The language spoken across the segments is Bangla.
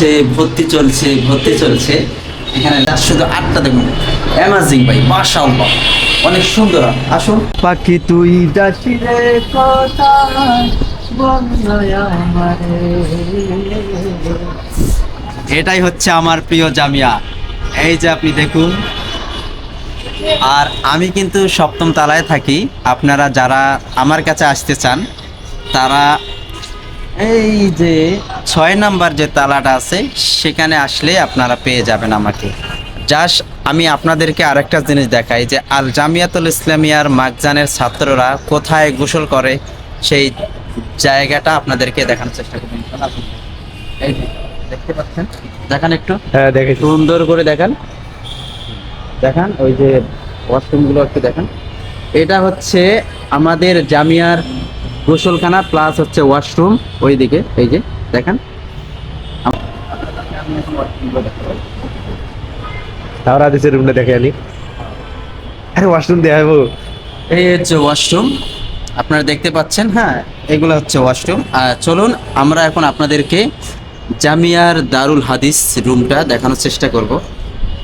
চলছে, ভর্তি চলছে, ভর্তি চলছে। এখানে শুধু 8টা দেখুন, অ্যামাজিং ভাই, মাশাআল্লাহ, অনেক সুন্দর। আসুন। পাখি তুই যাসি রে কোথায় বন্ধয় আমারে। এটাই হচ্ছে আমার প্রিয় জামিয়া। এই যে আপনি দেখুন, আর আমি কিন্তু 7ম তলায় থাকি। আপনারা যারা আমার কাছে আসতে চান তারা এই যে 6 নাম্বার যে তালাটা আছে সেখানে আসলে আপনারা পেয়ে যাবেন আমাকে। জাস্ট আমি আপনাদেরকে আরেকটা জিনিস দেখাই যে আল জামিয়াতুল ইসলামিয়ার মাকজানের ছাত্ররা কোথায় গোসল করে, সেই জায়গাটা আপনাদেরকে দেখানোর চেষ্টা করবেন। এই যে দেখতে পাচ্ছেন, দেখান একটু, হ্যাঁ দেখে সুন্দর করে দেখান, দেখান ওই যে ওয়াশরুমগুলো একটু দেখান। এটা হচ্ছে আমাদের জামিয়ার গোসলখানা প্লাস হচ্ছে ওয়াশরুম ওইদিকে, এই যে দেখেন। তাওরা দেশের রুমটা দেখে আনি। আরে ওয়াশরুম দেয়া হবো। এই হচ্ছে ওয়াশরুম, আপনারা দেখতে পাচ্ছেন। হ্যাঁ, এগুলো হচ্ছে ওয়াশরুম। আর চলুন আমরা এখন আপনাদেরকে জামিয়ার দারুল হাদিস রুমটা দেখানোর চেষ্টা করব,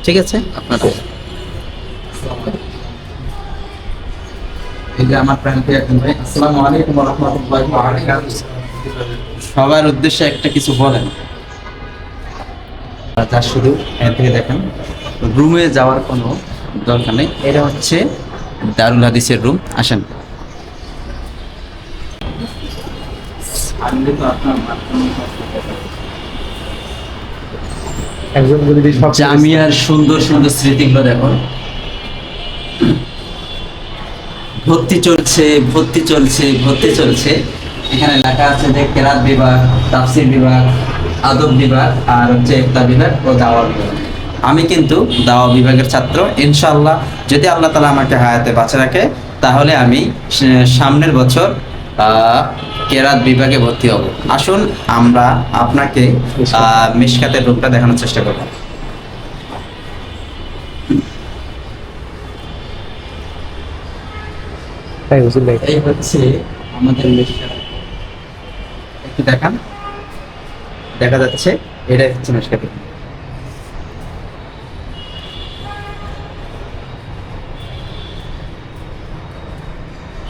ঠিক আছে? আপনাদের এই যে আমার প্রান্তে একজন ভাই, আসসালামু আলাইকুম ওয়া রাহমাতুল্লাহি ওয়া বারাকাতুহু। সবার উদ্দেশ্যে একটা কিছু বলেন। যা শুধু এর থেকে দেখেন, রুমে যাওয়ার কোনো দরকার নেই। এটা হচ্ছে দারুল হাদিসের রুম। আসেন। একজন যদি সব জামিয়ার সুন্দর সুন্দর স্মৃতিগুলো দেখুন। ভর্তি চলছে, ভর্তি চলছে, ভর্তি চলছে। এখানে লেখা আছে যে কেরাত বিভাগ, তাফসির বিভাগ, আদব বিভাগ, আর হচ্ছে ইফতা বিভাগ ও দাওয়া বিভাগ। আমি কিন্তু দাওয়া বিভাগের ছাত্র। ইনশাআল্লাহ যদি আল্লাহ তাআলা আমাকে হায়াতে বাঁচা রাখে তাহলে আমি সামনের বছর কেরাত বিভাগে ভর্তি হব। আসুন আমরা আপনাকে মিশকাতের রূপটা দেখানোর চেষ্টা করব। এই হচ্ছে আমাদের মিশকাত, একটু দেখান, দেখা যাচ্ছে এটা হচ্ছে মিশকাত।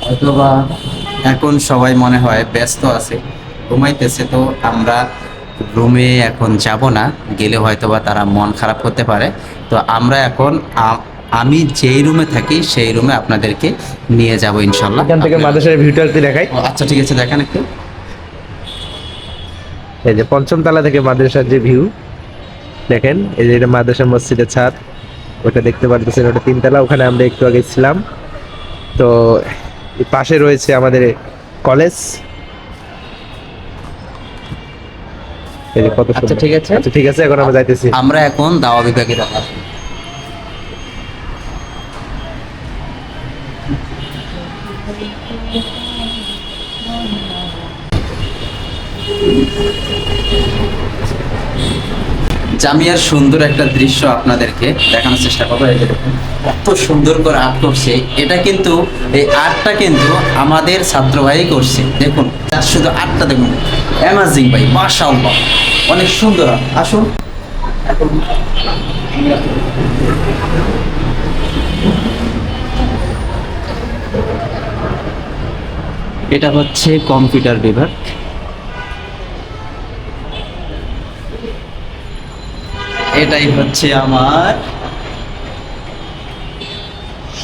হয়তোবা এখন সবাই মনে হয় ব্যস্ত আছে, ঘুমাইতেছে, তো আমরা রুমে এখন যাব না, গেলে হয়তোবা তারা মন খারাপ করতে পারে। তো আমরা এখন আমি যেই রুমে থাকি সেই রুমে আপনাদেরকে নিয়ে যাব ইনশাল্লাহ। এখান থেকে মাদ্রাসার ভিউটা একটু দেখাই। আচ্ছা ঠিক আছে, দেখেন একটু। এই যে 5ম তলা থেকে মাদ্রাসার যে ভিউ দেখেন, এই যে এটা মাদ্রাসা মসজিদের ছাদ, ওটা দেখতে পারতেছেন, ওটা 3 তলা। ওখানে আমরা একটু আগে ছিলাম। তো এই পাশে রয়েছে আমাদের কলেজ। এই যে কত আচ্ছা ঠিক আছে, আচ্ছা ঠিক আছে, এখন আমরা যাইতেছি। আমরা এখন দাওয়া বিভাগে যাবো। জামিয়ার সুন্দর একটা দৃশ্য আপনাদেরকে দেখানোর চেষ্টা করবো। এই যে দেখুন, কত সুন্দর করে আর্ট করছে। এটা কিন্তু এই আর্টটা কিন্তু আমাদের ছাত্র ভাই করছে। দেখুন, শুধু আর্টটা দেখুন, অ্যামাজিং ভাই, মাশাআল্লাহ, অনেক সুন্দর। আসুন এখন এটা হচ্ছে কম্পিউটার বিভাগ। এটাই হচ্ছে আমার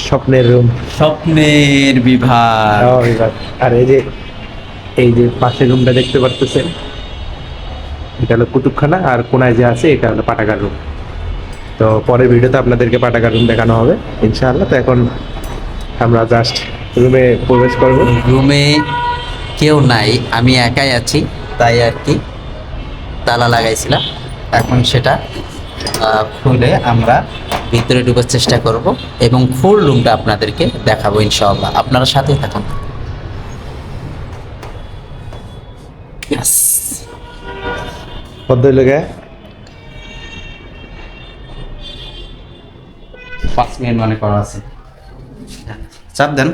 স্বপ্নের রুম, স্বপ্নের বিভাগ। আর এই যে পাশের রুমটা দেখতে পারতেছেন, এটা হলো কুতুবখানা, আর কোনায় যে আছে এটা হলো পাঠাগার রুম। তো পরের ভিডিওতে আপনাদেরকে পাঠাগার রুম দেখানো হবে ইনশাআল্লাহ। তো এখন আমরা জাস্ট রুমে প্রবেশ করব। রুমে কেউ নাই, আমি একাই আছি, তাই আর কি তালা লাগাইছিলাম। এখন সেটা খুলে আমরা ভিতরে ঢুকার চেষ্টা করব এবং ফুল রুমটা আপনাদেরকে দেখাবো ইনশাআল্লাহ। আপনারা সাথেই থাকুন। ভদ্রলোকে 5 মিনিট মনে করা আছে, চাপ দেন।